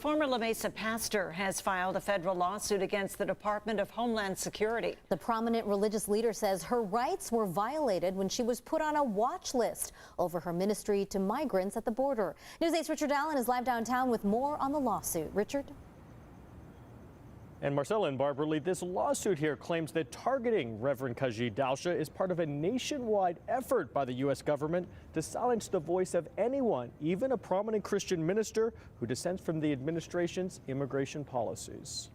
Former Mesa Pastro has filed a federal lawsuit against the Department of Homeland Security. The prominent religious leader says her rights were violated when she was put on a watch list over her ministry to migrants at the border. News 8's Richard Allen is live downtown with more on the lawsuit. Richard? And Marcella and Barbara Lee, this lawsuit here claims that targeting Reverend Kaji Dalsha is part of a nationwide effort by the U.S. government to silence the voice of anyone, even a prominent Christian minister who dissents from the administration's immigration policies.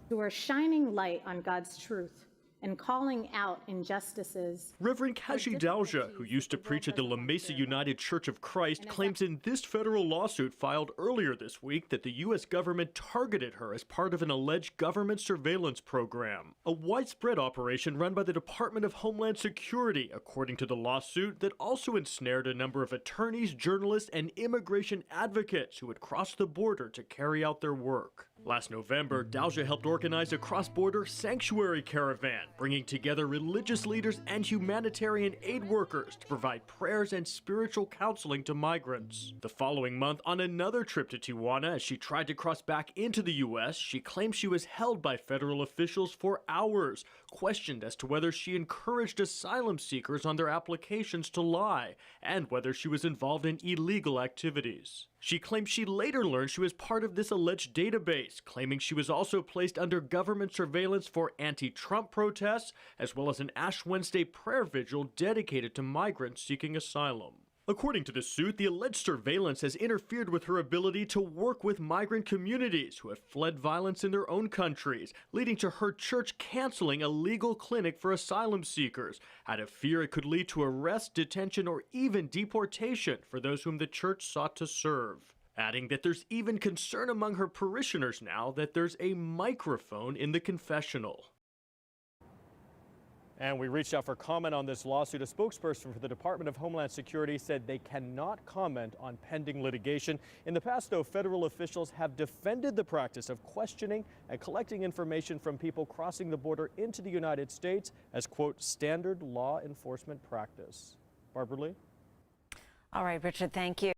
Who are shining light on God's truth and calling out injustices. Reverend Kaji Dalsha, who used to preach at the La Mesa United Church of Christ, claims in this federal lawsuit filed earlier this week that the U.S. government targeted her as part of an alleged government surveillance program, a widespread operation run by the Department of Homeland Security, according to the lawsuit, that also ensnared a number of attorneys, journalists, and immigration advocates who had crossed the border to carry out their work. Last November, Dalsha helped organize a cross-border sanctuary caravan, bringing together religious leaders and humanitarian aid workers to provide prayers and spiritual counseling to migrants. The following month, on another trip to Tijuana, as she tried to cross back into the U.S., she claimed she was held by federal officials for hours, questioned as to whether she encouraged asylum seekers on their applications to lie, and whether she was involved in illegal activities. She claimed she later learned she was part of this alleged database, claiming she was also placed under government surveillance for anti-Trump protests, as well as an Ash Wednesday prayer vigil dedicated to migrants seeking asylum. According to the suit, the alleged surveillance has interfered with her ability to work with migrant communities who have fled violence in their own countries, leading to her church canceling a legal clinic for asylum seekers, out of fear it could lead to arrest, detention, or even deportation for those whom the church sought to serve. Adding that there's even concern among her parishioners now that there's a microphone in the confessional. And we reached out for comment on this lawsuit. A spokesperson for the Department of Homeland Security said they cannot comment on pending litigation. In the past, though, federal officials have defended the practice of questioning and collecting information from people crossing the border into the United States as, quote, standard law enforcement practice. Barbara Lee? All right, Richard, thank you.